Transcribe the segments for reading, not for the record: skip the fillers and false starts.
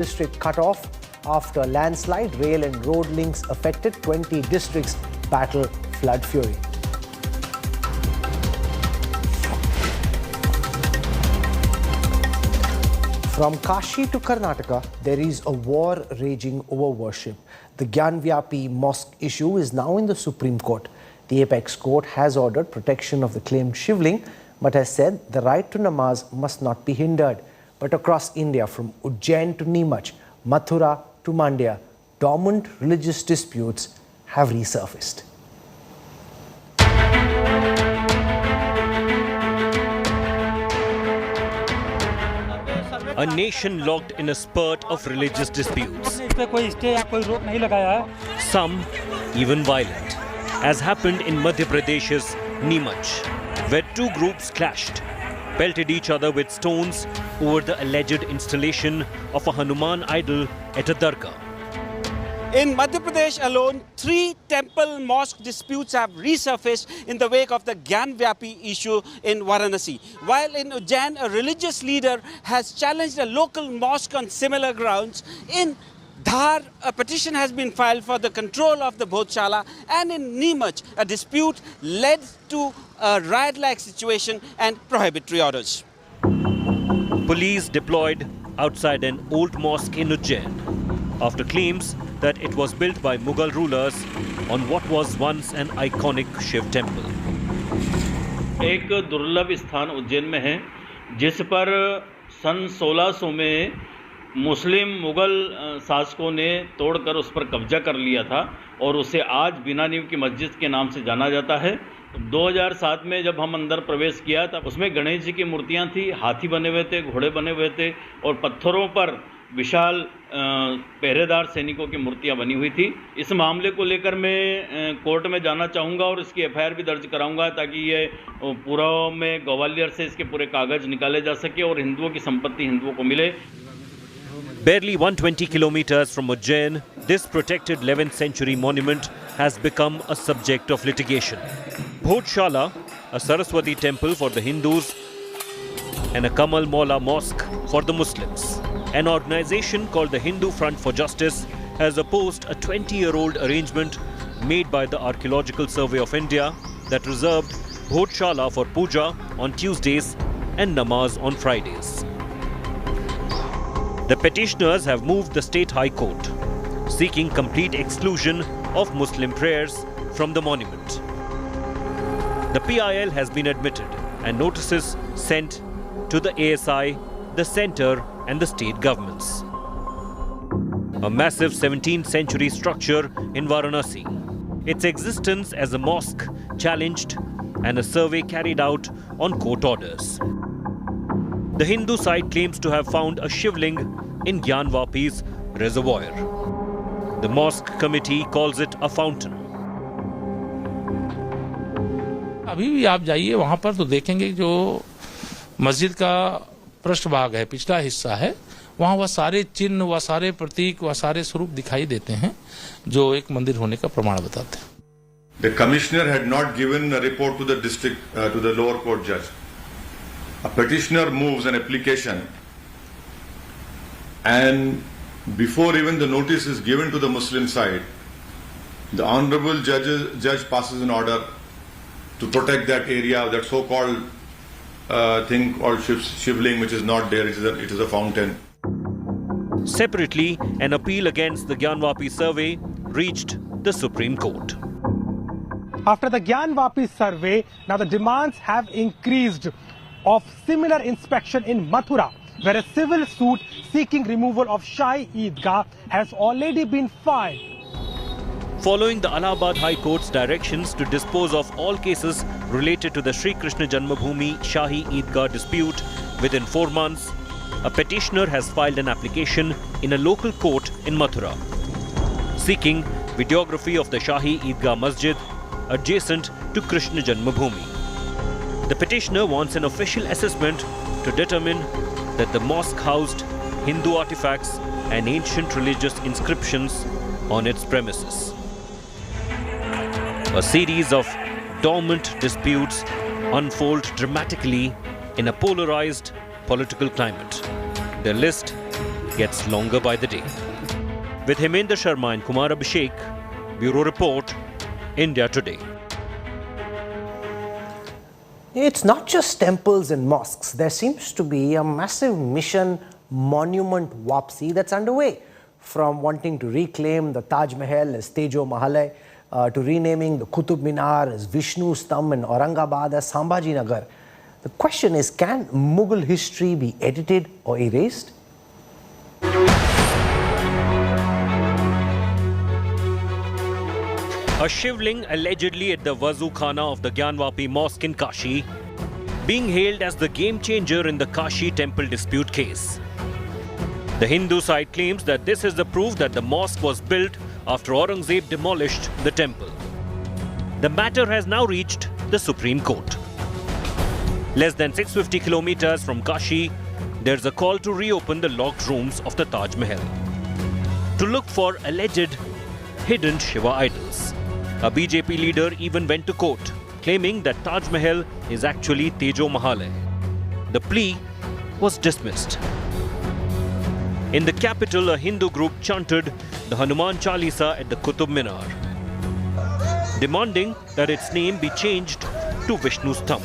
district cut off after landslide. Rail and road links affected. 20 districts battle flood fury. From Kashi to Karnataka, there is a war raging over worship. The Gyanvapi Mosque issue is now in the Supreme Court. The apex court has ordered protection of the claimed shivling, but has said the right to namaz must not be hindered. But across India, from Ujjain to Neemuch, Mathura to Mandya, dormant religious disputes have resurfaced. A nation locked in a spurt of religious disputes. Some even violent, as happened in Madhya Pradesh's Neemuch, where two groups clashed, pelted each other with stones over the alleged installation of a Hanuman idol at a dargah. In Madhya Pradesh alone, 3 temple mosque disputes have resurfaced in the wake of the Gyanvapi issue in Varanasi. While in Ujjain, a religious leader has challenged a local mosque on similar grounds. In Dhar, a petition has been filed for the control of the Bhojshala, and in Neemuch, a dispute led to a riot-like situation and prohibitory orders. Police deployed outside an old mosque in Ujjain after claims that it was built by Mughal rulers on what was once an iconic Shiv temple. एक दुर्लभ स्थान उज्जैन में है जिस पर सन 1600 में मुस्लिम मुगल शासकों ने तोड़कर उस पर कब्जा कर लिया था और उसे आज बिना नींव की मस्जिद के नाम से जाना जाता है। 2007 में जब हम अंदर प्रवेश किया तब उसमें गणेश जी की मूर्तियां थी, हाथी बने हुए थे, घोड़े बने हुए थे और पत्थरों पर विशाल पहरेदार सैनिकों की मूर्तियां बनी हुई थी। इस मामले को लेकर मैं कोर्ट में जाना चाहूँगा और इसकी एफआईआर भी दर्ज कराऊंगा ताकि ये पूरा में ग्वालियर से इसके पूरे कागज निकाले जा सके और हिंदुओं की संपत्ति हिंदुओं को मिले। Barely 120 kilometers from Ujjain, this protected 11th century monument has become a subject of litigation. Bhojshala, a Saraswati temple for the Hindus, and a Kamal Maula mosque for the Muslims. An organization called the Hindu Front for Justice has opposed a 20-year-old arrangement made by the Archaeological Survey of India that reserved Bhojshala for puja on Tuesdays and namaz on Fridays. The petitioners have moved the State High Court, seeking complete exclusion of Muslim prayers from the monument. The PIL has been admitted and notices sent to the ASI, the centre and the state governments. A massive 17th century structure in Varanasi. Its existence as a mosque challenged and a survey carried out on court orders. The Hindu side claims to have found a shivling in Gyanvapi's reservoir. The mosque committee calls it a fountain. अभी भी आप जाइए वहां पर तो देखेंगे जो मस्जिद का पृष्ठभाग है, पिछला हिस्सा है, वहां वह सारे चिन्ह, वह सारे प्रतीक, वह सारे स्वरूप दिखाई देते हैं जो एक मंदिर होने का प्रमाण बताते हैं. The commissioner had not given a report to the district, to the lower court judge. A petitioner moves an application, and before even the notice is given to the Muslim side, the honorable judge passes an order to protect that area, that so-called thing called shivling, which is not there. It is a fountain. Separately, an appeal against the Gyanvapi survey reached the Supreme Court. After the Gyanvapi survey, now the demands have increased of similar inspection in Mathura, where a civil suit seeking removal of Shahi Eidgah has already been filed. Following the Allahabad High Court's directions to dispose of all cases related to the Sri Krishna Janmabhoomi Shahi Eidgah dispute within 4 months, a petitioner has filed an application in a local court in Mathura, seeking videography of the Shahi Eidgah Masjid adjacent to Krishna Janmabhoomi. The petitioner wants an official assessment to determine that the mosque housed Hindu artifacts and ancient religious inscriptions on its premises. A series of dormant disputes unfold dramatically in a polarized political climate. The list gets longer by the day. With Hemendra Sharma and Kumar Abhishek, Bureau Report, India Today. It's not just temples and mosques. There seems to be a massive mission monument Wapsi that's underway. From wanting to reclaim the Taj Mahal as Tejo Mahal, to renaming the Qutub Minar as Vishnu Stham and Aurangabad as Sambhaji Nagar. The question is, can Mughal history be edited or erased? A shivling allegedly at the Wazu Khana of the Gyanvapi Mosque in Kashi, being hailed as the game changer in the Kashi temple dispute case. The Hindu side claims that this is the proof that the mosque was built after Aurangzeb demolished the temple. The matter has now reached the Supreme Court. Less than 650 kilometers from Kashi, there's a call to reopen the locked rooms of the Taj Mahal to look for alleged hidden Shiva idols. A BJP leader even went to court, claiming that Taj Mahal is actually Tejo Mahal. The plea was dismissed. In the capital, a Hindu group chanted the Hanuman Chalisa at the Qutub Minar, demanding that its name be changed to Vishnu Stham.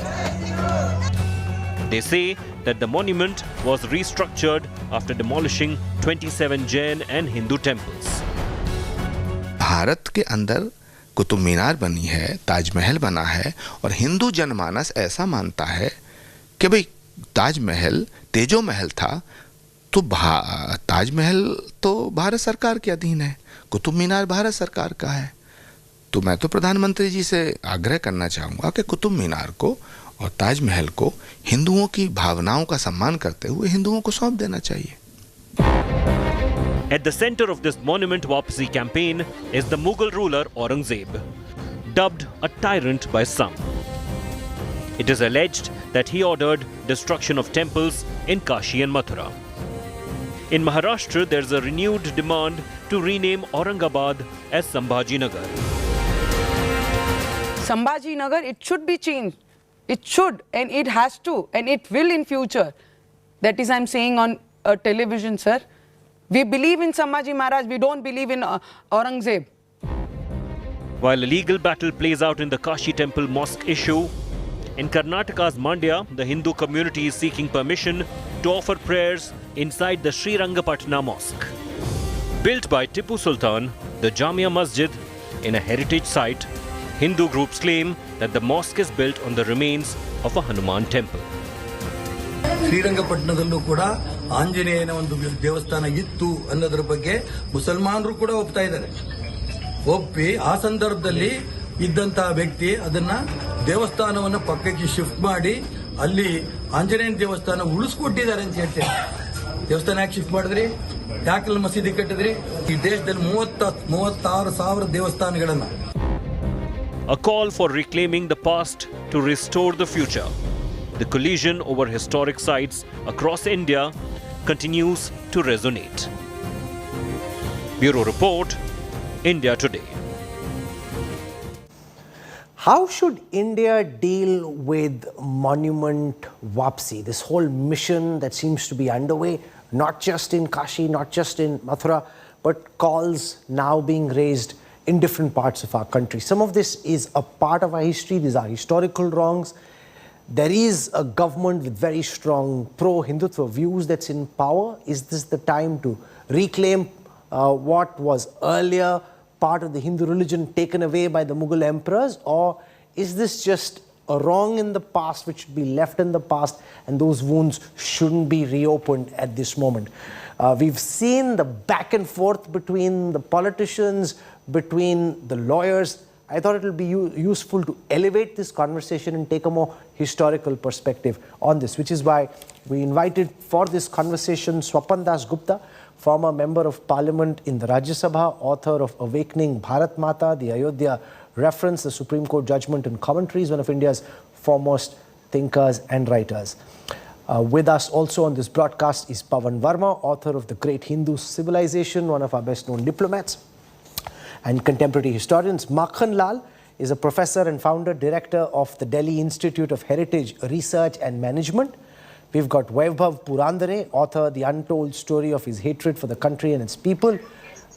They say that the monument was restructured after demolishing 27 Jain and Hindu temples. Bharat के अंदर कुतुब मीनार बनी है, ताजमहल बना है और हिंदू जनमानस ऐसा मानता है कि भाई ताजमहल तेजो महल था, तो ताजमहल तो भारत सरकार के अधीन है, कुतुब मीनार भारत सरकार का है। तो मैं तो प्रधानमंत्री जी से आग्रह करना चाहूँगा कि कुतुब मीनार को और ताजमहल को हिंदुओं की भावनाओं का सम्मान करते हुए हिंदुओं को सौंप देना चाहिए। At the center of this monument Wapsi campaign is the Mughal ruler Aurangzeb, dubbed a tyrant by some. It is alleged that he ordered destruction of temples in Kashi and Mathura. In Maharashtra, there is a renewed demand to rename Aurangabad as Sambhaji Nagar. Sambhaji Nagar, it should be changed. It should, and it has to, and it will in future. That is, I'm saying on television, sir. We believe in Sambhaji Maharaj, we don't believe in Aurangzeb. While a legal battle plays out in the Kashi temple mosque issue, in Karnataka's Mandya, the Hindu community is seeking permission to offer prayers inside the Srirangapatna mosque. Built by Tipu Sultan, the Jamia Masjid, in a heritage site, Hindu groups claim that the mosque is built on the remains of a Hanuman temple. ಶ್ರೀರಂಗಪಟ್ಟಣದಲ್ಲೂ ಕೂಡ ಆಂಜನೇಯನ ಒಂದು ದೇವಸ್ಥಾನ ಇತ್ತು ಅನ್ನೋದ್ರ ಬಗ್ಗೆ ಮುಸಲ್ಮಾನರು ಕೂಡ ಒಪ್ತಾ ಇದ್ದಾರೆ. ಒಪ್ಪಿ ಆ ಸಂದರ್ಭದಲ್ಲಿ ಇದ್ದಂತಹ ವ್ಯಕ್ತಿ ಅದನ್ನ ದೇವಸ್ಥಾನವನ್ನು ಪಕ್ಕಕ್ಕೆ ಶಿಫ್ಟ್ ಮಾಡಿ ಅಲ್ಲಿ ಆಂಜನೇಯನ ದೇವಸ್ಥಾನ ಉಳಿಸ್ಕೊಟ್ಟಿದ್ದಾರೆ ಅಂತ ಹೇಳ್ತಾರೆ. ದೇವಸ್ಥಾನ ಯಾಕೆ ಶಿಫ್ಟ್ ಮಾಡಿದ್ರಿ? ಯಾಕೆ ಮಸೀದಿ ಕಟ್ಟಿದ್ರಿ? ಈ ದೇಶದಲ್ಲಿ 36,000 ದೇವಸ್ಥಾನಗಳನ್ನ. A call for reclaiming the past to restore the future. The collision over historic sites across India continues to resonate. Bureau Report, India Today. How should India deal with Monument Wapsi, this whole mission that seems to be underway, not just in Kashi, not just in Mathura, but calls now being raised in different parts of our country? Some of this is a part of our history, these are historical wrongs. There is a government with very strong pro-Hindutva views that's in power. Is this the time to reclaim what was earlier part of the Hindu religion taken away by the Mughal emperors? Or is this just a wrong in the past which should be left in the past and those wounds shouldn't be reopened at this moment? We've seen the back and forth between the politicians, between the lawyers. I thought it will be useful to elevate this conversation and take a more historical perspective on this, which is why we invited for this conversation Swapan Das Gupta, former member of parliament in the Rajya Sabha, author of Awakening Bharat Mata, the Ayodhya reference, the Supreme Court judgment and commentaries, one of India's foremost thinkers and writers. With us also on this broadcast is Pawan Verma, author of The Great Hindu Civilization, one of our best known diplomats and contemporary historians. Makhan Lal is a professor and founder director of the Delhi Institute of Heritage Research and Management. We've got Vaibhav Purandare, author, The Untold Story of His Hatred for the Country and Its People.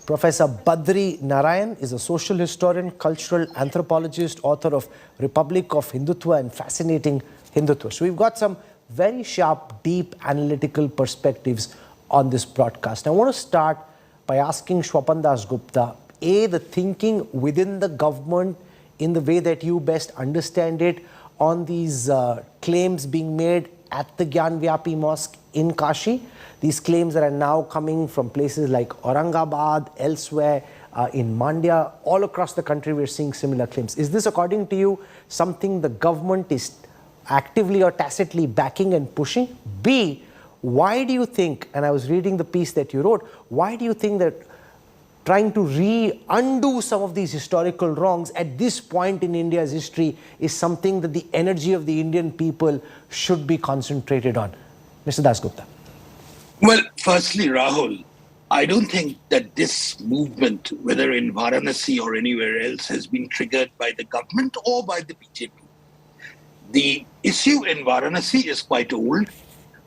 Professor Badri Narayan is a social historian, cultural anthropologist, author of Republic of Hindutva and Fascinating Hindutva. So we've got some very sharp, deep, analytical perspectives on this broadcast. I want to start by asking Shwapan Das Gupta, the thinking within the government in the way that you best understand it on these claims being made at the Gyanvapi Mosque in Kashi. These claims that are now coming from places like Aurangabad, elsewhere in Mandya, all across the country we're seeing similar claims. Is this, according to you, something the government is actively or tacitly backing and pushing? B, why do you think, and I was reading the piece that you wrote, why do you think that trying to undo some of these historical wrongs at this point in India's history is something that the energy of the Indian people should be concentrated on? Mr. Das Gupta. Well, firstly, Rahul, I don't think that this movement, whether in Varanasi or anywhere else, has been triggered by the government or by the BJP. The issue in Varanasi is quite old,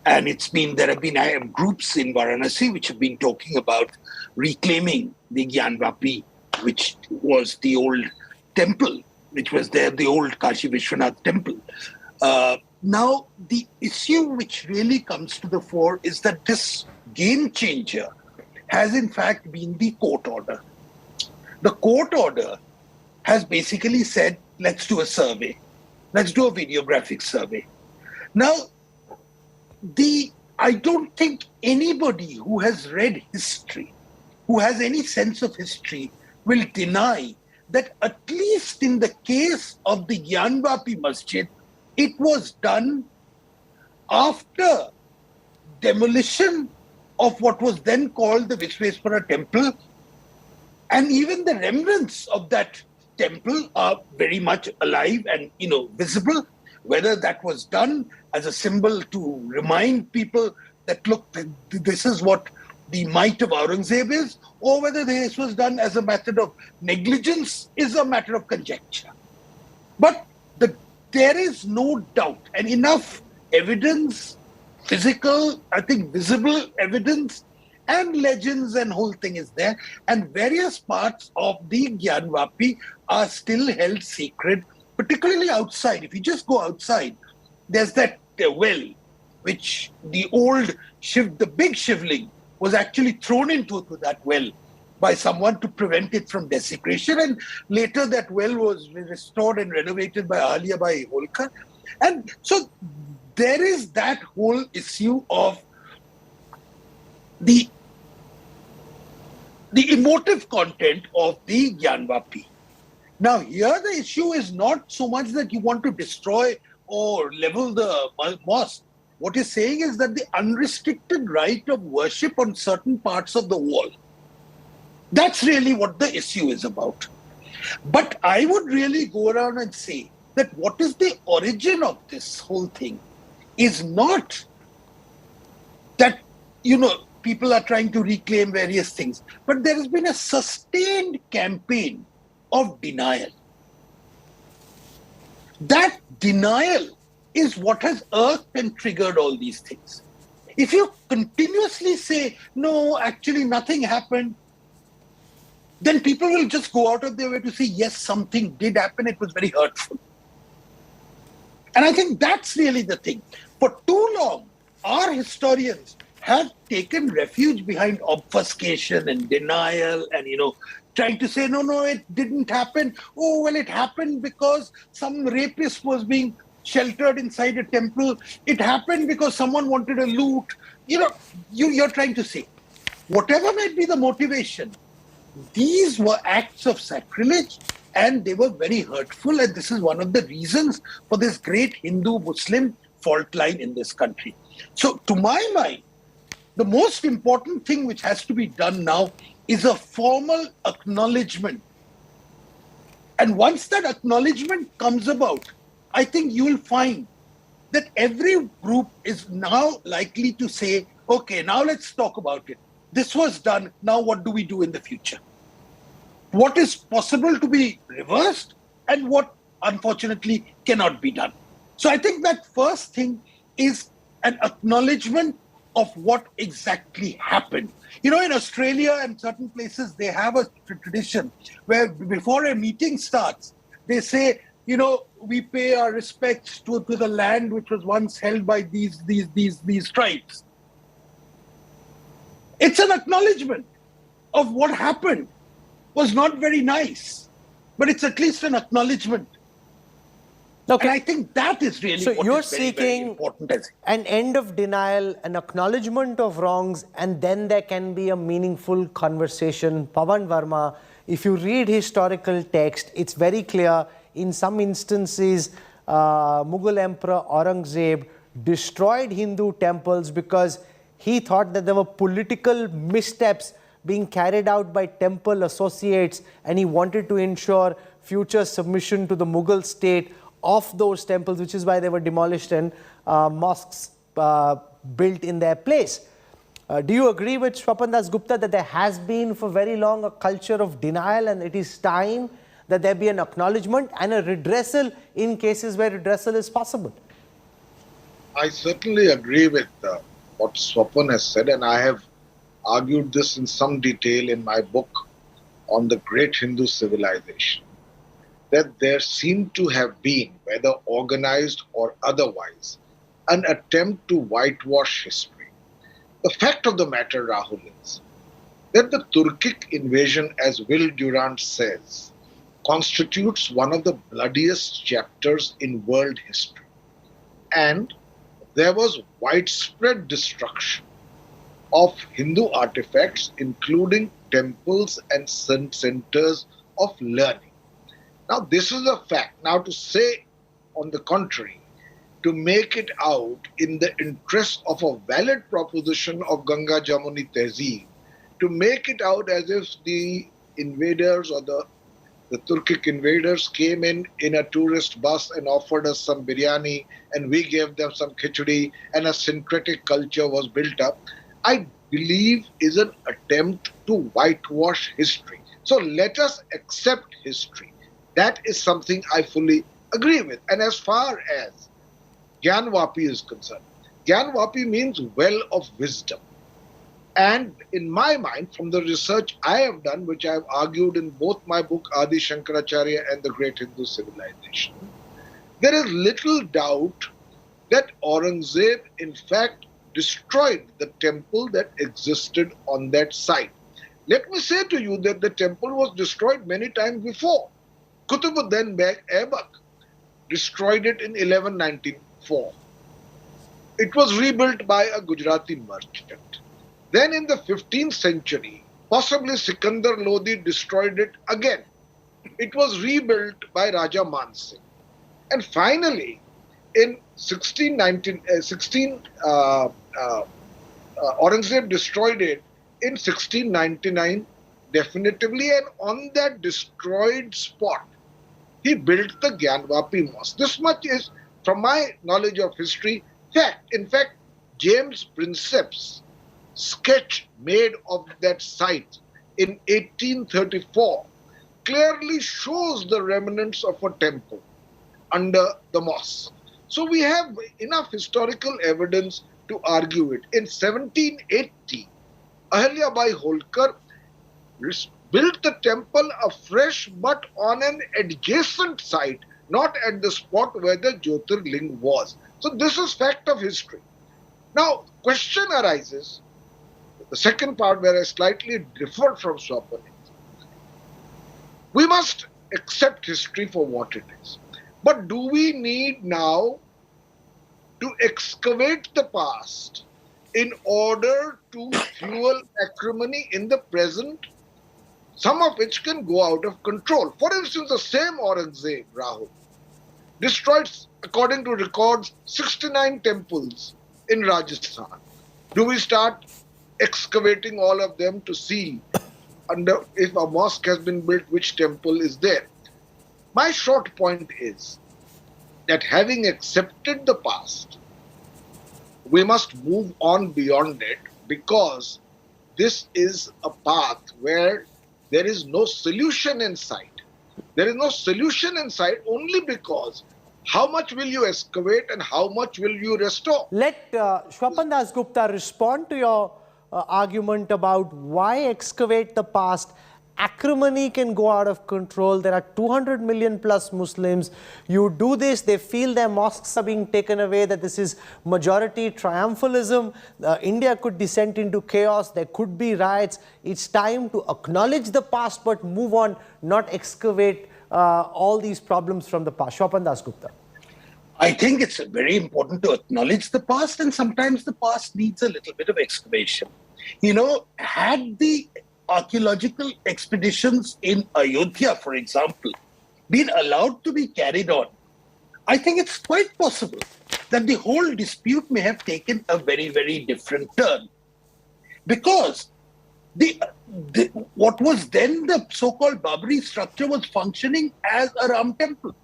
and there have been groups in Varanasi which have been talking about reclaiming the Gyanvapi, which was the old temple, which was there, the old Kashi Vishwanath temple. Now, the issue which really comes to the fore is that this game changer has in fact been the court order. The court order has basically said, let's do a survey. Let's do a videographic survey. Now, I don't think anybody who has read history, who has any sense of history, will deny that at least in the case of the Gyanvapi Masjid, it was done after demolition of what was then called the Vishweswara temple, and even the remnants of that temple are very much alive and visible. Whether that was done as a symbol to remind people that, look, this is what the might of Aurangzeb is, or whether this was done as a method of negligence is a matter of conjecture. But there is no doubt, and enough evidence, physical, I think visible evidence, and legends and whole thing is there, and various parts of the Gyanvapi are still held sacred, particularly outside. If you just go outside, there's that well, which the big shivling was actually thrown into that well by someone to prevent it from desecration, and later that well was restored and renovated by Ahilyabai Holkar. And so there is that whole issue of the emotive content of the Gyanvapi. Now, here the issue is not so much that you want to destroy or level the mosque. What he's saying is that the unrestricted right of worship on certain parts of the wall. That's really what the issue is about. But I would really go around and say that what is the origin of this whole thing is not that, people are trying to reclaim various things, but there has been a sustained campaign of denial. That denial is what has irked and triggered all these things. If you continuously say, no, actually nothing happened, then people will just go out of their way to say, yes, something did happen, it was very hurtful. And I think that's really the thing. For too long, our historians have taken refuge behind obfuscation and denial and, trying to say, no, it didn't happen. Oh, well, it happened because some rapist was being sheltered inside a temple. It happened because someone wanted a loot. You're trying to say, whatever might be the motivation, these were acts of sacrilege and they were very hurtful. And this is one of the reasons for this great Hindu-Muslim fault line in this country. So to my mind, the most important thing which has to be done now is a formal acknowledgement. And once that acknowledgement comes about, I think you will find that every group is now likely to say, okay, now let's talk about it. This was done. Now what do we do in the future? What is possible to be reversed and what unfortunately cannot be done? So I think that first thing is an acknowledgement of what exactly happened. You know, in Australia and certain places, they have a tradition where before a meeting starts, they say, you know, we pay our respects to the land which was once held by these tribes. It's an acknowledgement of what happened. Was not very nice, but it's at least an acknowledgement. Okay. And I think that is really So what you're is very, very seeking important. an end of denial, an acknowledgement of wrongs, and then there can be a meaningful conversation. Pawan Verma, if you read historical text, it's very clear. In some instances, Mughal Emperor Aurangzeb destroyed Hindu temples because he thought that there were political missteps being carried out by temple associates, and he wanted to ensure future submission to the Mughal state of those temples, which is why they were demolished and mosques built in their place. Do you agree with Swapan Das Gupta that there has been for very long a culture of denial, and it is time that there be an acknowledgement and a redressal in cases where redressal is possible? I certainly agree with what Swapan has said, and I have argued this in some detail in my book on the great Hindu civilization, that there seemed to have been, whether organized or otherwise, an attempt to whitewash history. The fact of the matter, Rahul, is that the Turkic invasion, as Will Durant says, constitutes one of the bloodiest chapters in world history. And there was widespread destruction of Hindu artifacts, including temples and centers of learning. Now, this is a fact. Now, to say, on the contrary, to make it out in the interest of a valid proposition of Ganga Jamuni Tehzeeb, to make it out as if the invaders or the Turkic invaders came in a tourist bus and offered us some biryani and we gave them some khichdi and a syncretic culture was built up, I believe is an attempt to whitewash history. So let us accept history. That is something I fully agree with. And as far as Gyanvapi is concerned, Gyanvapi means well of wisdom. And in my mind, from the research I have done, which I have argued in both my book Adi Shankaracharya and the Great Hindu Civilization, there is little doubt that Aurangzeb in fact destroyed the temple that existed on that site. Let me say to you that the temple was destroyed many times before. Kutubuddin Beg Aibak destroyed it in 1194. It was rebuilt by a Gujarati merchant. Then in the 15th century, possibly Sikandar Lodi destroyed it again. It was rebuilt by Raja Man Singh. And finally, in Aurangzeb destroyed it in 1699 definitively, and on that destroyed spot, he built the Gyanvapi Mosque. This much is, from my knowledge of history, fact. In fact, James Prinsep's sketch made of that site in 1834 clearly shows the remnants of a temple under the mosque. So we have enough historical evidence to argue it. In 1780, Ahilyabai Holkar built the temple afresh but on an adjacent site, not at the spot where the Jyotirling was. So this is fact of history. Now, question arises, the second part where I slightly differ from Swapan. We must accept history for what it is. But do we need now to excavate the past in order to fuel acrimony in the present, some of which can go out of control? For instance, the same Aurangzeb, Rahul, destroyed, according to records, 69 temples in Rajasthan. Do we start excavating all of them to see if a mosque has been built, which temple is there? My short point is that having accepted the past, we must move on beyond it, because this is a path where there is no solution in sight. There is no solution in sight only because How much will you excavate and how much will you restore? Let Shwapan Das Gupta respond to your argument about why excavate the past. Acrimony can go out of control. There are 200 million plus Muslims. You do this, they feel their mosques are being taken away, that this is majority triumphalism. India could descend into chaos. There could be riots. It's time to acknowledge the past but move on, not excavate all these problems from the past. Shwapan Das Gupta. I think it's very important to acknowledge the past, and sometimes the past needs a little bit of excavation. You know, had the archaeological expeditions in Ayodhya, for example, been allowed to be carried on, I think it's quite possible that the whole dispute may have taken a very, very different turn. Because what was then the so-called Babri structure was functioning as a Ram temple.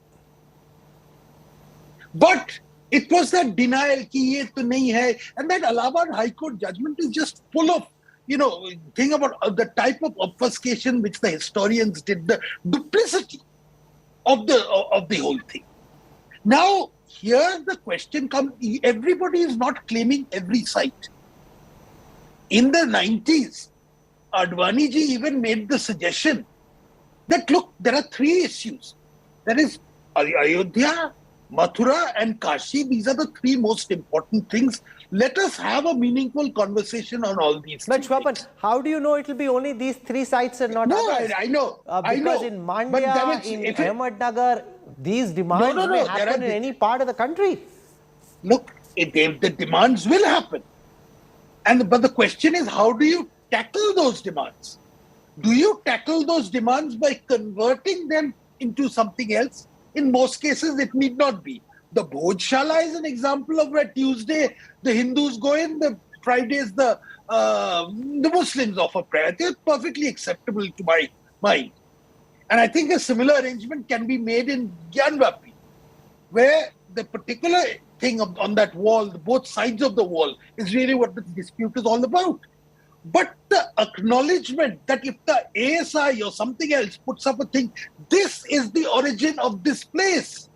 But it was that denial ki ye to nahi hai, and that Allahabad High Court judgment is just full of, you know, thing about the type of obfuscation which the historians did, the duplicity of the whole thing. Now, here the question comes, everybody is not claiming every site. In the 90s, Advani ji even made the suggestion that, look, there are three issues. There is Ayodhya, Mathura and Kashi. These are the three most important things. Let us have a meaningful conversation on all these But Shwapan, how do you know it will be only these three sites and not others? I know. Because in Mandya, in Ahmednagar, these demands may happen in any part of the country. Look, the demands will happen. But the question is, how do you tackle those demands? Do you tackle those demands by converting them into something else? In most cases, it need not be. The Bhojshala is an example of where Tuesday the Hindus go in, the Fridays the Muslims offer prayer. They're perfectly acceptable to my mind. And I think a similar arrangement can be made in Gyanvapi, where the particular thing on that wall, both sides of the wall, is really what the dispute is all about. But the acknowledgement that if the ASI or something else puts up a thing, this is the origin of this place.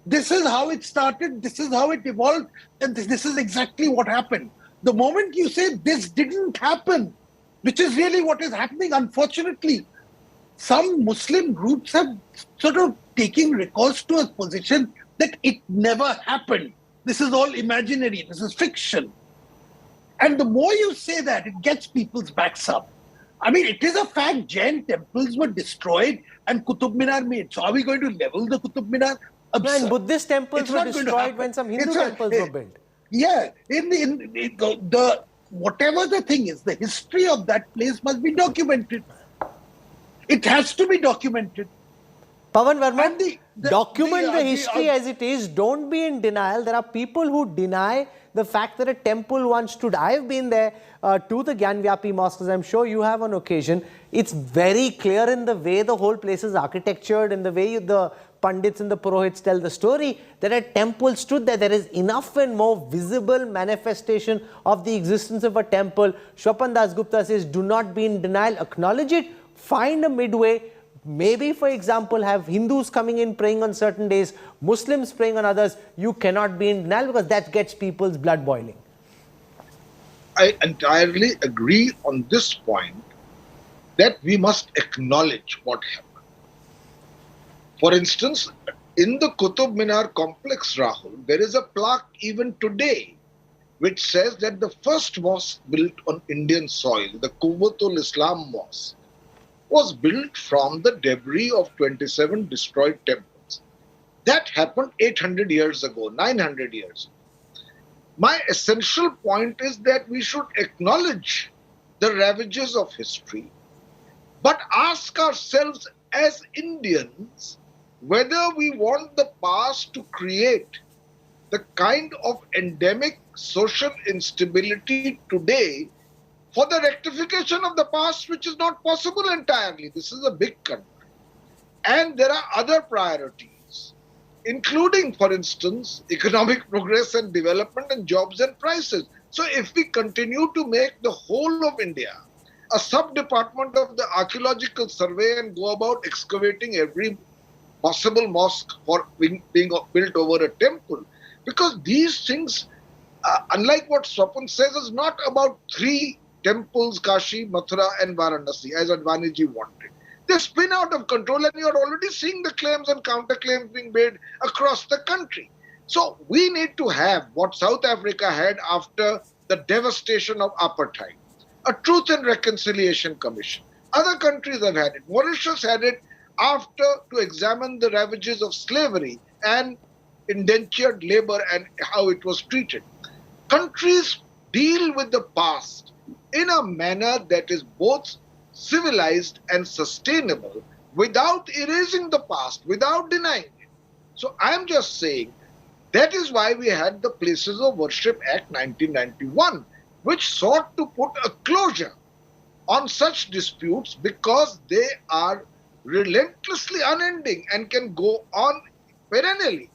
This is how it started, this is how it evolved, and this is exactly what happened. The moment you say this didn't happen, which is really what is happening, unfortunately, some Muslim groups have sort of taken recourse to a position that it never happened. This is all imaginary, this is fiction. And the more you say that, it gets people's backs up. I mean, it is a fact Jain temples were destroyed and Qutub Minar made. So are we going to level the Qutub Minar? And Buddhist temples were destroyed when some Hindu temples were built. Yeah, whatever the thing is, the history of that place must be documented. It has to be documented. Pawan Verma, document the history as it is. Don't be in denial. There are people who deny the fact that a temple once stood. I have been there to the Gyanvapi Mosque, as I'm sure you have on occasion. It's very clear in the way the whole place is architectured, in the way the Pandits and the Purohits tell the story, that a temple stood there. There is enough and more visible manifestation of the existence of a temple. Shwapan Das Gupta says, do not be in denial, acknowledge it, find a midway. Maybe, for example, have Hindus coming in praying on certain days, Muslims praying on others. You cannot be in denial because that gets people's blood boiling. I entirely agree on this point that we must acknowledge what happened. For instance, in the Qutub Minar complex, Rahul, there is a plaque even today which says that the first mosque built on Indian soil, the Quwwatul Islam Mosque, was built from the debris of 27 destroyed temples. That happened 800 years ago, 900 years ago. My essential point is that we should acknowledge the ravages of history, but ask ourselves as Indians whether we want the past to create the kind of endemic social instability today for the rectification of the past, which is not possible entirely. This is a big country. And there are other priorities, including, for instance, economic progress and development and jobs and prices. So if we continue to make the whole of India a sub-department of the archaeological survey and go about excavating every possible mosque for being built over a temple. Because these things, unlike what Swapan says, is not about 3 temples, Kashi, Mathura and Varanasi, as Advaniji wanted. They spin out of control, and you're already seeing the claims and counterclaims being made across the country. So we need to have what South Africa had after the devastation of apartheid, a Truth and Reconciliation Commission. Other countries have had it. Mauritius had it after to examine the ravages of slavery and indentured labor and how it was treated. Countries deal with the past in a manner that is both civilized and sustainable without erasing the past, without denying it. So I am just saying that is why we had the Places of Worship Act 1991, which sought to put a closure on such disputes because they are relentlessly unending and can go on perennially,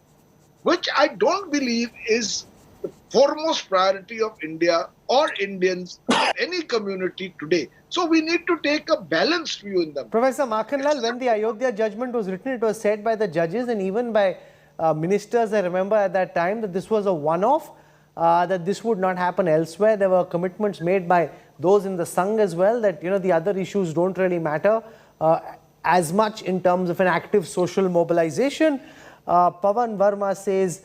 which I don't believe is the foremost priority of India or Indians or any community today. So we need to take a balanced view in them. Professor Makhanlal, when the Ayodhya judgment was written, it was said by the judges and even by ministers, I remember at that time, that this was a one-off, that this would not happen elsewhere. There were commitments made by those in the Sangh as well that, you know, the other issues don't really matter as much in terms of an active social mobilization. Pawan Verma says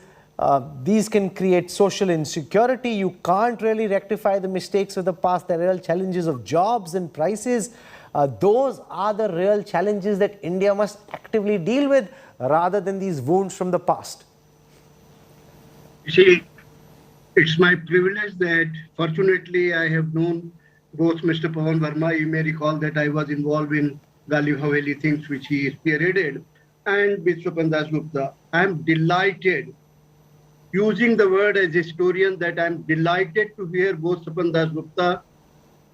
these can create social insecurity. You can't really rectify the mistakes of the past. There are real challenges of jobs and prices. Those are the real challenges that India must actively deal with rather than these wounds from the past. You see, it's my privilege that fortunately I have known both Mr. Pawan Verma. You may recall that I was involved in Gali Haveli things which he spearheaded, and with Swapan Dasgupta. I'm delighted, using the word as historian, that I'm delighted to hear both Swapan Dasgupta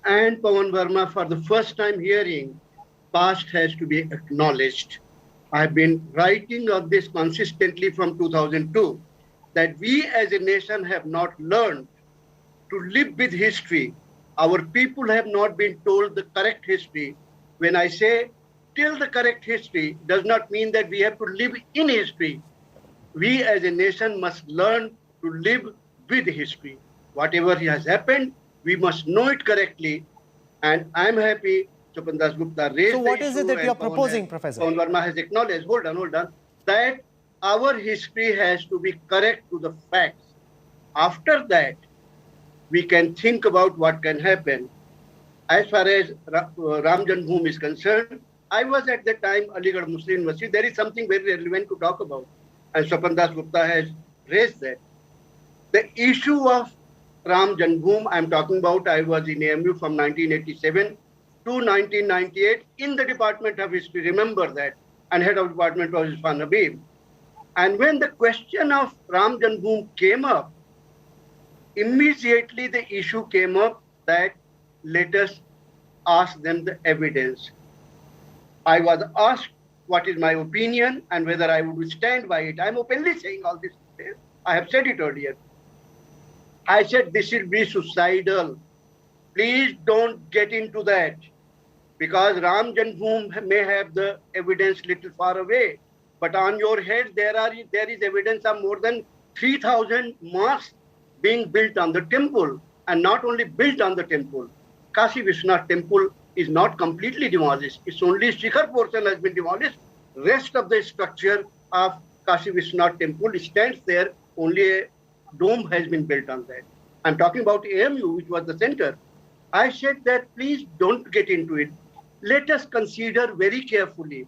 and Pawan Verma for the first time hearing past has to be acknowledged. I've been writing on this consistently from 2002, that we as a nation have not learned to live with history. Our people have not been told the correct history. When I say till the correct history, does not mean that we have to live in history. We as a nation must learn to live with history. Whatever has happened, we must know it correctly. And I'm happy Swapan Dasgupta raised So what is it that you're proposing, Professor? Pawan Verma has acknowledged, hold on, that our history has to be correct to the facts. After that, we can think about what can happen. As far as Ram Janmabhoomi is concerned, I was at that time Aligarh Muslim University. There is something very relevant to talk about, and Swapan Dasgupta has raised that. The issue of Ram Janmabhoomi, I'm talking about, I was in AMU from 1987 to 1998 in the Department of History, remember that, and head of department was Irfan Habib. And when the question of Ram Janmabhoomi came up, immediately the issue came up that let us ask them the evidence. I was asked what is my opinion and whether I would stand by it. I'm openly saying all this. I have said it earlier. I said this will be suicidal. Please don't get into that, because Ram Janmabhoomi may have the evidence little far away, but on your head there is evidence of more than 3,000 mosques being built on the temple, and not only built on the temple. Kashi Vishwanath temple is not completely demolished. It's only Shikhar portion has been demolished. Rest of the structure of Kashi Vishwanath temple stands there. Only a dome has been built on that. I'm talking about AMU, which was the center. I said that please don't get into it. Let us consider very carefully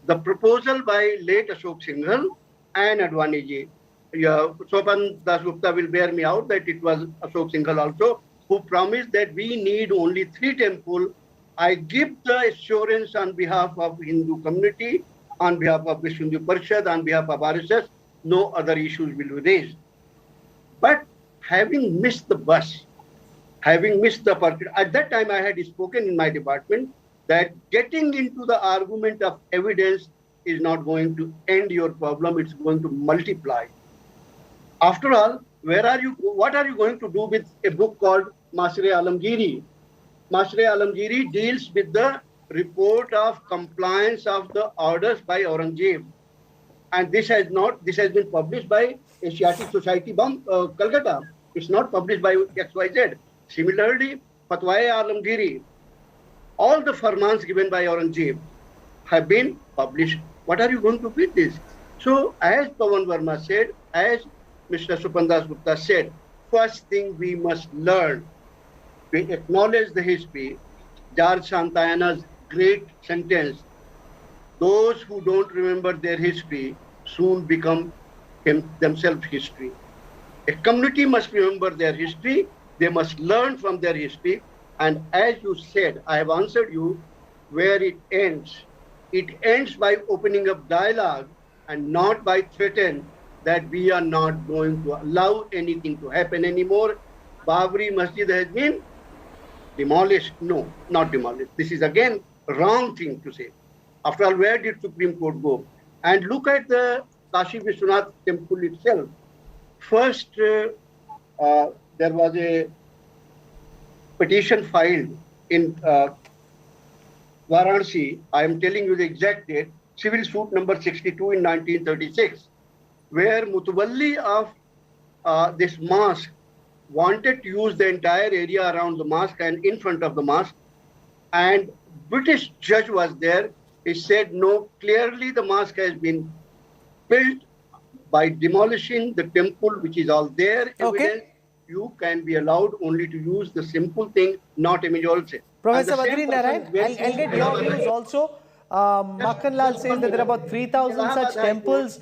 the proposal by late Ashok Singhal and Advaniji. Swapan Dasgupta will bear me out that it was Ashok Singhal also who promised that we need only 3 temples. I give the assurance on behalf of Hindu community, on behalf of Vishnu Hindu Parishad, on behalf of RSS, no other issues will be raised. But having missed the bus, having missed the opportunity, at that time I had spoken in my department that getting into the argument of evidence is not going to end your problem, it's going to multiply. After all, what are you going to do with a book called Masre Alamgiri? Masre Alamgiri deals with the report of compliance of the orders by Aurangzeb, and this has been published by Asiatic Society, Calcutta. It's not published by XYZ. Similarly, Fatwa-e Alamgiri, all the farmans given by Aurangzeb have been published. What are you going to beat this? So, as Pawan Verma said, as Mr. Supandas Gupta said, first thing we must learn, we acknowledge the history. George Santayana's great sentence, those who don't remember their history soon become themselves history. A community must remember their history, they must learn from their history, and as you said, I have answered you where it ends. It ends by opening up dialogue and not by threatening that we are not going to allow anything to happen anymore. Babri Masjid has been demolished. No, not demolished. This is again wrong thing to say. After all, where did Supreme Court go? And look at the Kashi Vishwanath temple itself. First, there was a petition filed in Varanasi. I am telling you the exact date, civil suit number 62 in 1936, where Mutawalli of this mosque wanted to use the entire area around the mosque and in front of the mosque, and British judge was there. He said, no, clearly the mosque has been built by demolishing the temple, which is all there. Okay. Evidence, you can be allowed only to use the simple thing, not a majority. Professor Badri Narayan, I'll get your views also. Makanlal says that there are about 3,000 such temples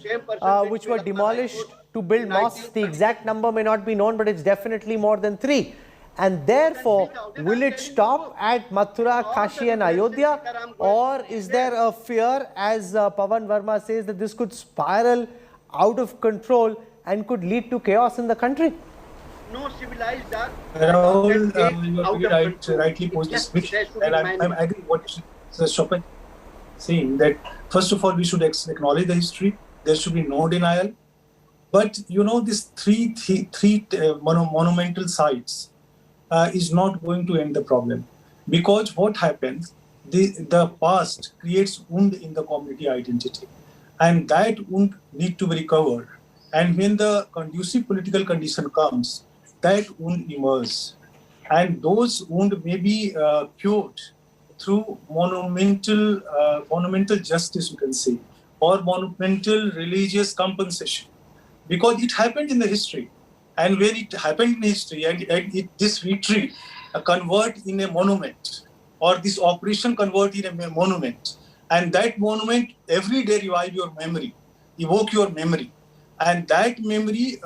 which were demolished to build mosques. The exact number may not be known, but it's definitely more than 3. And therefore, will it stop at Mathura, Kashi and Ayodhya? Or is there a fear, as Pawan Verma says, that this could spiral out of control and could lead to chaos in the country? No civilized Rahul, rightly posed this question, and I'm agree what Sir Chopin saying, that first of all we should acknowledge the history. There should be no denial. But you know, these three monumental sites is not going to end the problem, because what happens, the past creates wound in the community identity, and that wound need to be recovered. And when the conducive political condition comes, that wound emerges, and those wounds may be cured through monumental justice, you can say, or monumental religious compensation, because it happened in the history. And when it happened in history, and this retreat convert in a monument, or this operation convert in a monument, and that monument every day revive your memory, evoke your memory, and that memory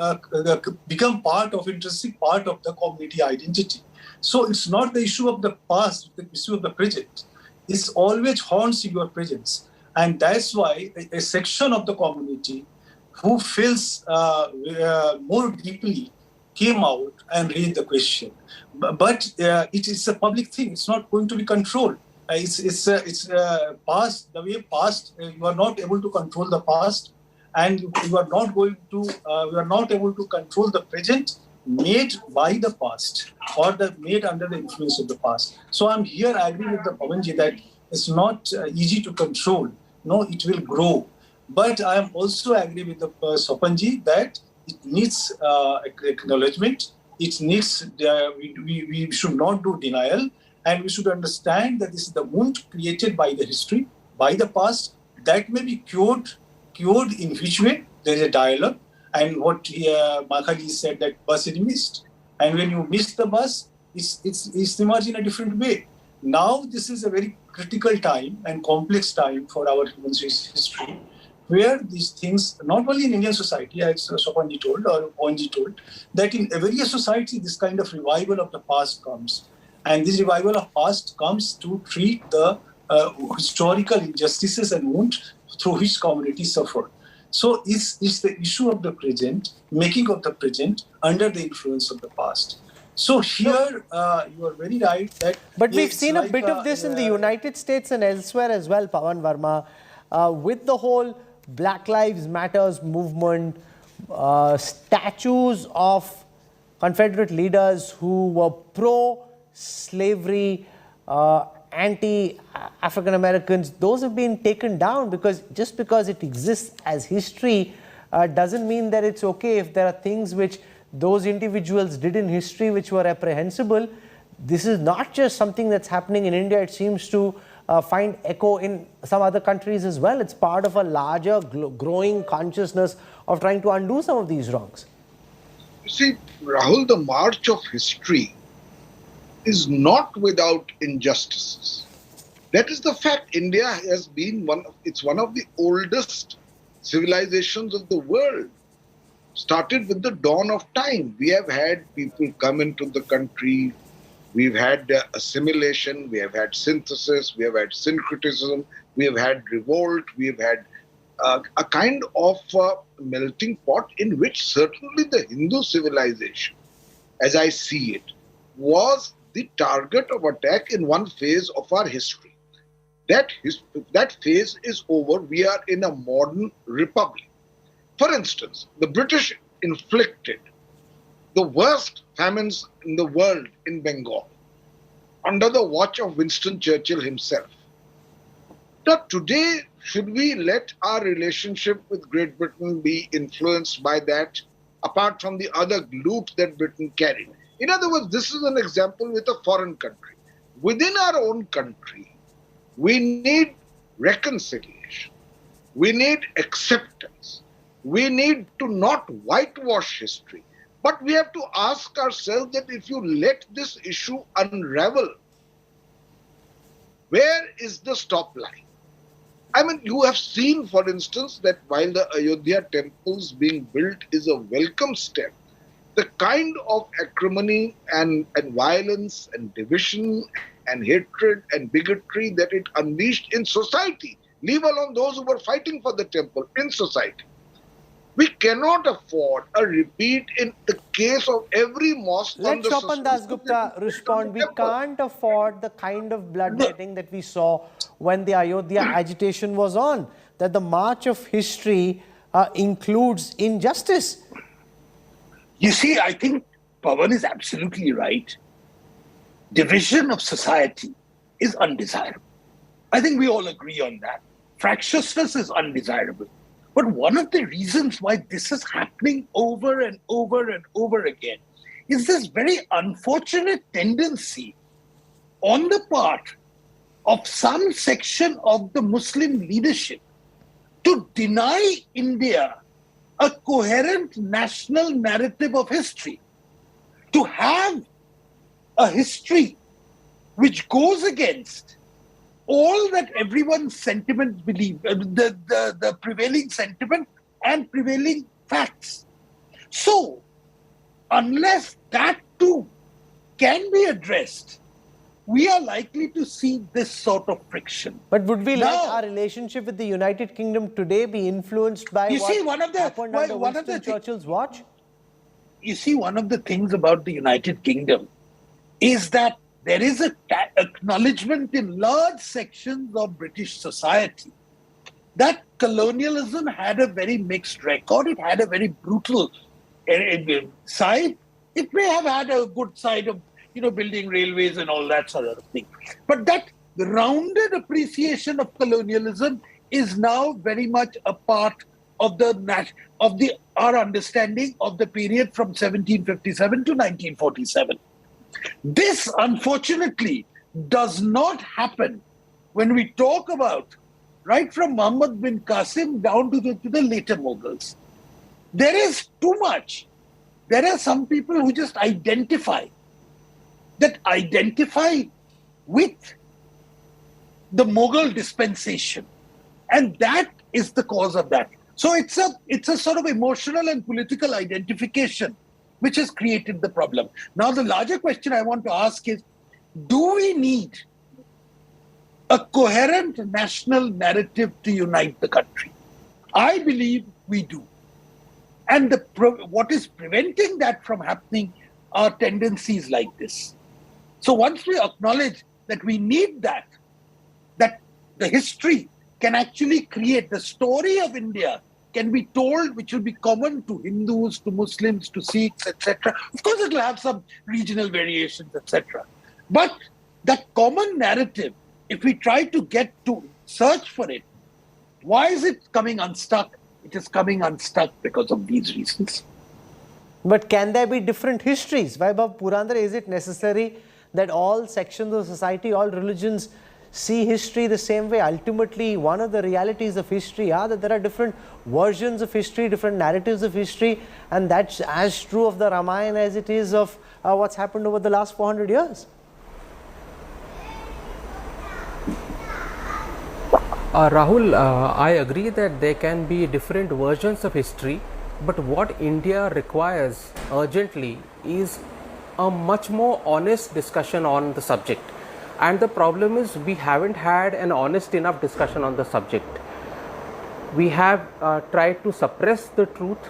become intrinsic part of the community identity. So it's not the issue of the past, the issue of the present. It's always haunts your presence, and that's why a section of the community who feels more deeply came out and raised the question. But it is a public thing. It's not going to be controlled. It's past. The way past, you are not able to control the past, and you are not able to control the present made by the past, or made under the influence of the past. So I'm here. I agree with the Pavanji that it's not easy to control. No, it will grow. But I am also agree with the Sopanji that it needs acknowledgement. It needs, we should not do denial, and we should understand that this is the wound created by the history, by the past, that may be cured in which way? There is a dialogue. And what Makhaji said, that bus is missed. And when you miss the bus, it's emerged in a different way. Now this is a very critical time and complex time for our human history, where these things, not only in Indian society, as Sopanji told, or Onji told, that in various society, this kind of revival of the past comes. And this revival of past comes to treat the historical injustices and wounds through which communities suffered. So it's the issue of the present, making of the present under the influence of the past. So here, you are very right that... But we've seen a bit of this in the United States and elsewhere as well, Pawan Verma, with the whole Black Lives Matters movement, statues of Confederate leaders who were pro-slavery, African Americans, those have been taken down, because just because it exists as history doesn't mean that it's okay if there are things which those individuals did in history which were reprehensible. This is not just something that's happening in India. It seems to find echo in some other countries as well. It's part of a larger growing consciousness of trying to undo some of these wrongs. You see, Rahul, the march of history is not without injustices. That is the fact. India has been one of the oldest civilizations of the world. Started with the dawn of time. We have had people come into the country. We've had assimilation. We have had synthesis. We have had syncretism. We have had revolt. We have had a kind of melting pot in which certainly the Hindu civilization, as I see it, was the target of attack in one phase of our history. That phase is over. We are in a modern republic. For instance, the British inflicted the worst famines in the world in Bengal under the watch of Winston Churchill himself. Now, today, should we let our relationship with Great Britain be influenced by that, apart from the other loot that Britain carried? In other words, this is an example with a foreign country. Within our own country, we need reconciliation. We need acceptance. We need to not whitewash history. But we have to ask ourselves that if you let this issue unravel, where is the stop line? I mean, you have seen, for instance, that while the Ayodhya temples being built is a welcome step, the kind of acrimony and violence and division and hatred and bigotry that it unleashed in society, leave alone those who were fighting for the temple, in society. We cannot afford a repeat in the case of every mosque. Let Shopan Das Gupta respond. We can't afford the kind of bloodletting that we saw when the Ayodhya agitation was on, that the march of history includes injustice. You see, I think Pawan is absolutely right. Division of society is undesirable. I think we all agree on that. Fractiousness is undesirable. But one of the reasons why this is happening over and over and over again is this very unfortunate tendency on the part of some section of the Muslim leadership to deny India a coherent national narrative of history, to have a history which goes against all that everyone's sentiments believe, the prevailing sentiment and prevailing facts. So, unless that too can be addressed, we are likely to see this sort of friction. But would we let our relationship with the United Kingdom today be influenced by what happened under Winston Churchill's watch? You see, one of the things about the United Kingdom is that there is an acknowledgement in large sections of British society that colonialism had a very mixed record. It had a very brutal side. It may have had a good side of, building railways and all that sort of thing. But that rounded appreciation of colonialism is now very much a part of our understanding of the period from 1757 to 1947. This, unfortunately, does not happen when we talk about right from Muhammad bin Qasim down to the later Mughals. There is too much. There are some people who just identify with the Mughal dispensation. And that is the cause of that. So it's a sort of emotional and political identification which has created the problem. Now, the larger question I want to ask is, do we need a coherent national narrative to unite the country? I believe we do. And what is preventing that from happening are tendencies like this. So once we acknowledge that we need that the history can actually create the story of India can be told, which will be common to Hindus, to Muslims, to Sikhs, etc. Of course, it will have some regional variations, etc. But that common narrative if we try to get to search for it, why is it coming unstuck? It is coming unstuck because of these reasons. But can there be different histories? Vaibhav Purandare, is it necessary that all sections of society, all religions see history the same way? Ultimately, one of the realities of history are that there are different versions of history, different narratives of history, and that's as true of the Ramayana as it is of what's happened over the last 400 years. Rahul, I agree that there can be different versions of history, but what India requires urgently is a much more honest discussion on the subject. And the problem is we haven't had an honest enough discussion on the subject. We have tried to suppress the truth.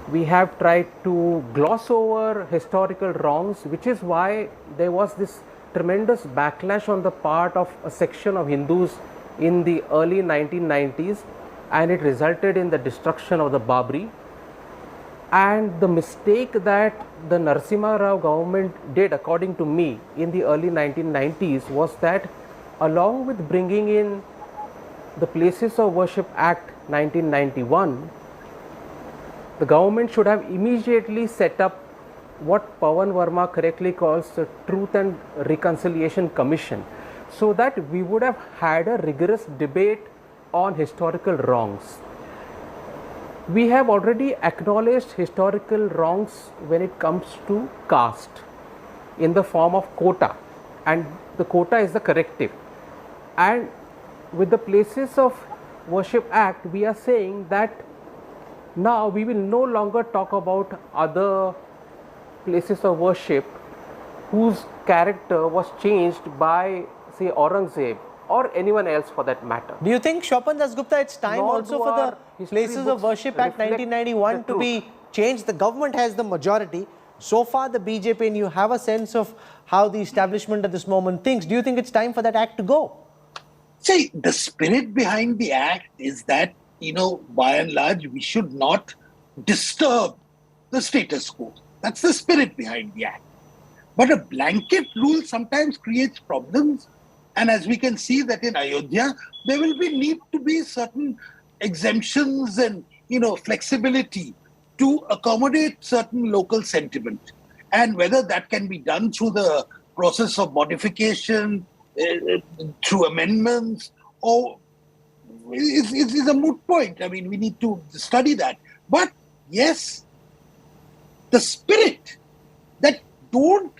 We have tried to gloss over historical wrongs, which is why there was this tremendous backlash on the part of a section of Hindus in the early 1990s, and it resulted in the destruction of the Babri. And the mistake that the Narasimha Rao government did, according to me, in the early 1990s was that along with bringing in the Places of Worship Act 1991, the government should have immediately set up what Pawan Verma correctly calls the Truth and Reconciliation Commission, so that we would have had a rigorous debate on historical wrongs. We have already acknowledged historical wrongs when it comes to caste in the form of quota, and the quota is the corrective. And with the Places of Worship Act, we are saying that now we will no longer talk about other places of worship whose character was changed by, say, Aurangzeb or anyone else for that matter. Do you think, Shwapan Das Gupta, it's time also for the Places of Worship Act 1991 to be changed? The government has the majority. So far, the BJP, and you have a sense of how the establishment at this moment thinks. Do you think it's time for that act to go? See, the spirit behind the act is that, by and large, we should not disturb the status quo. That's the spirit behind the act. But a blanket rule sometimes creates problems. And as we can see that in Ayodhya, there will need to be certain exemptions and, flexibility to accommodate certain local sentiment. And whether that can be done through the process of modification, through amendments, or is a moot point. I mean, we need to study that. But yes, the spirit that don't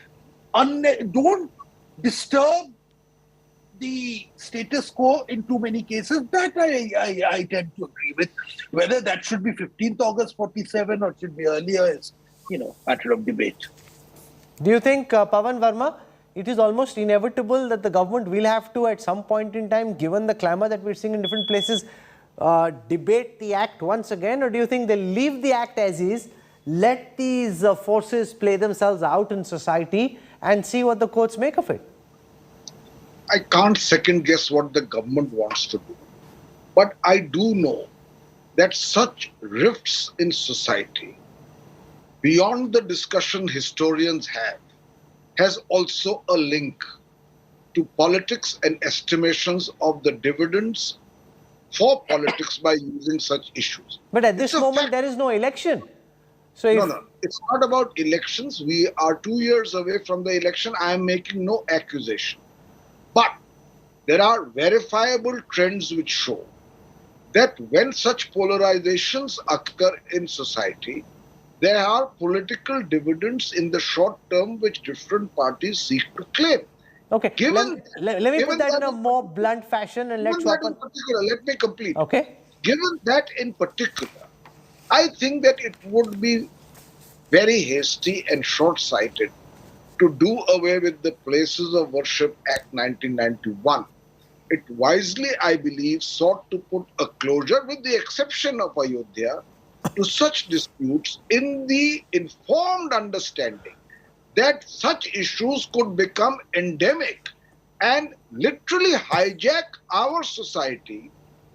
disturb the status quo in too many cases, that I tend to agree with. Whether that should be 15th August 47 or should be earlier is, matter of debate. Do you think, Pawan Verma, it is almost inevitable that the government will have to, at some point in time, given the clamour that we're seeing in different places, debate the act once again? Or do you think they'll leave the act as is, let these forces play themselves out in society and see what the courts make of it? I can't second guess what the government wants to do. But I do know that such rifts in society, beyond the discussion historians have, has also a link to politics and estimations of the dividends for politics by using such issues. But at this moment, there is no election. So No, it's not about elections. We are 2 years away from the election. I am making no accusation. But there are verifiable trends which show that when such polarizations occur in society, there are political dividends in the short term which different parties seek to claim. Okay, let me put that in a more blunt fashion and let me complete. Okay. Given that in particular, I think that it would be very hasty and short-sighted to do away with the Places of Worship Act 1991. It wisely, I believe, sought to put a closure, with the exception of Ayodhya, to such disputes in the informed understanding that such issues could become endemic and literally hijack our society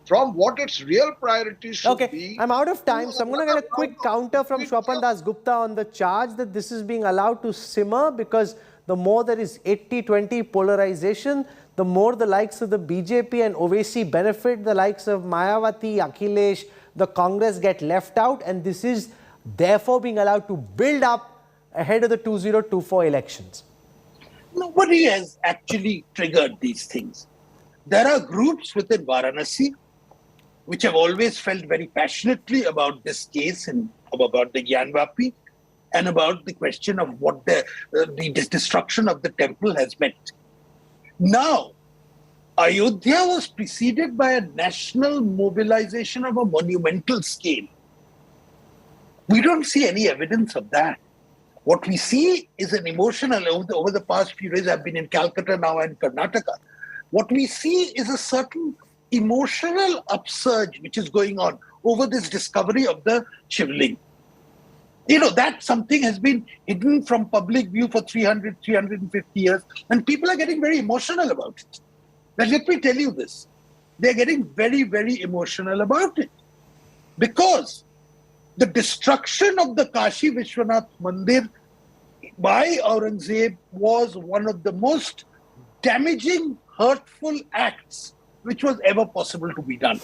from what its real priorities should be. I'm out of time, so I'm going to get a quick counter from Shwapan Das Gupta on the charge that this is being allowed to simmer because the more there is 80-20 polarization, the more the likes of the BJP and Owaisi benefit, the likes of Mayawati, Akhilesh, the Congress get left out, and this is therefore being allowed to build up ahead of the 2024 elections. Nobody has actually triggered these things. There are groups within Varanasi which have always felt very passionately about this case and about the Gyanvapi and about the question of what the destruction of the temple has meant. Now, Ayodhya was preceded by a national mobilization of a monumental scale. We don't see any evidence of that. What we see is an emotional, over the past few days, I've been in Calcutta now and Karnataka. What we see is a certain emotional upsurge which is going on over this discovery of the shivling. That something has been hidden from public view for 300, 350 years, and people are getting very emotional about it. Now, let me tell you this. They're getting very, very emotional about it because the destruction of the Kashi Vishwanath Mandir by Aurangzeb was one of the most damaging, hurtful acts which was ever possible to be done.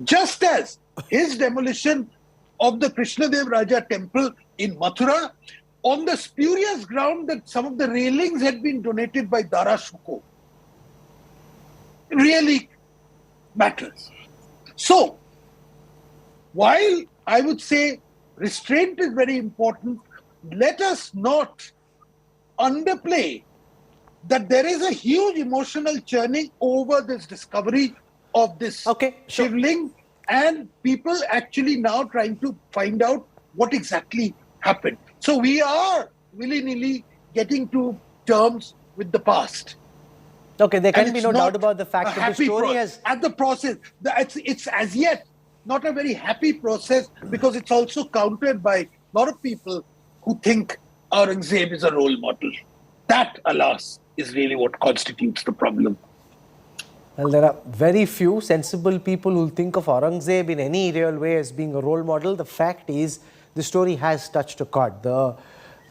Just as his demolition of the Krishnadev Raja temple in Mathura on the spurious ground that some of the railings had been donated by Dara Shuko really matters. So, while I would say restraint is very important, let us not underplay that there is a huge emotional churning over this discovery of this shivling and people actually now trying to find out what exactly happened. So we are willy-nilly getting to terms with the past. Okay, there can be no doubt about the fact that the story has... At the process, it's as yet not a very happy process because it's also countered by a lot of people who think Aurangzeb is a role model. That, alas, is really what constitutes the problem. Well, there are very few sensible people who think of Aurangzeb in any real way as being a role model. The fact is, the story has touched a chord. The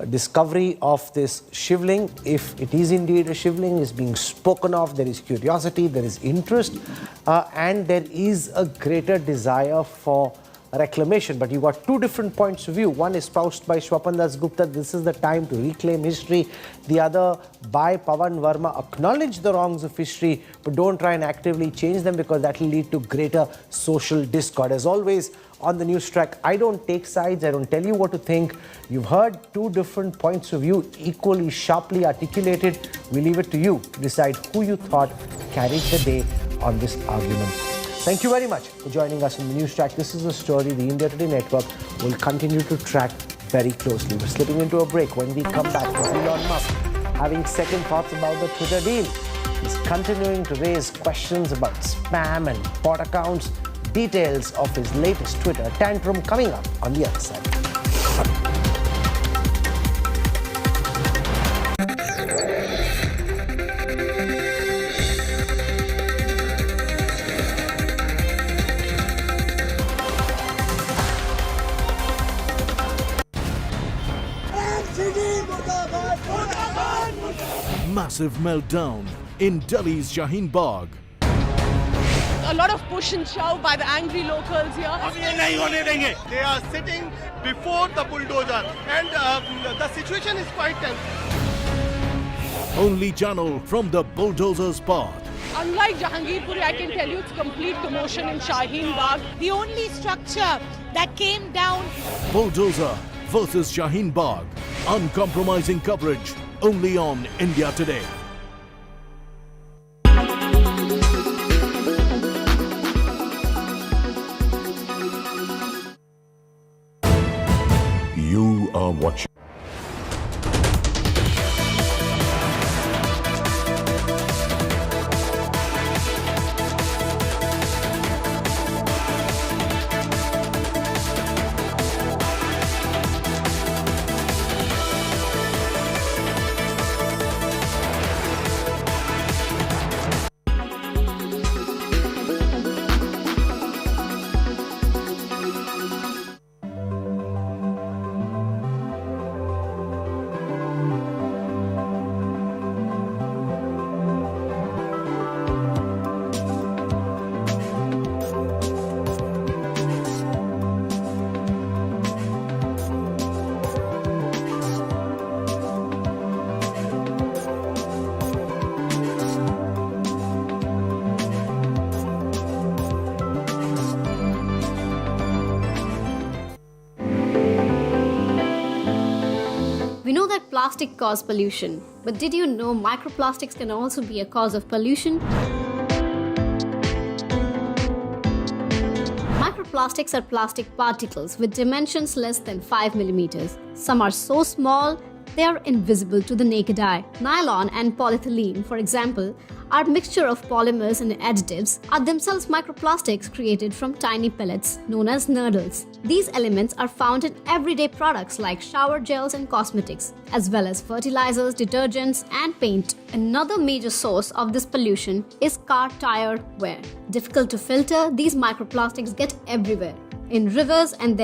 discovery of this shivling, if it is indeed a shivling, is being spoken of. There is curiosity, there is interest, and there is a greater desire for reclamation. But you've got two different points of view. One espoused by Swapan Das Gupta, this is the time to reclaim history. The other by Pawan Verma, acknowledge the wrongs of history, but don't try and actively change them because that will lead to greater social discord. As always, on the Newstrack, I don't take sides, I don't tell you what to think. You've heard two different points of view, equally sharply articulated. We leave it to you to decide who you thought carried the day on this argument. Thank you very much for joining us in the Newstrack. This is a story the India Today Network will continue to track very closely. We're slipping into a break. When we come back, Elon Musk having second thoughts about the Twitter deal. He's continuing to raise questions about spam and bot accounts. Details of his latest Twitter tantrum coming up on the other side. Massive meltdown in Delhi's Shaheen Bagh. A lot of push and shove by the angry locals here. They are sitting before the bulldozer and the situation is quite tense. Only channel from the bulldozer's path. Unlike Jahangirpuri, I can tell you it's complete commotion in Shaheen Bagh. The only structure that came down. Bulldozer versus Shaheen Bagh. Uncompromising coverage only on India Today. You are watching. that plastic cause pollution, but did you know microplastics can also be a cause of pollution? Microplastics are plastic particles with dimensions less than 5 millimeters. Some are so small, they are invisible to the naked eye. Nylon and polyethylene, for example, are mixture of polymers and additives, are themselves microplastics created from tiny pellets known as nurdles. These elements are found in everyday products like shower gels and cosmetics, as well as fertilizers, detergents, and paint. Another major source of this pollution is car tire wear. Difficult to filter, these microplastics get everywhere, in rivers and then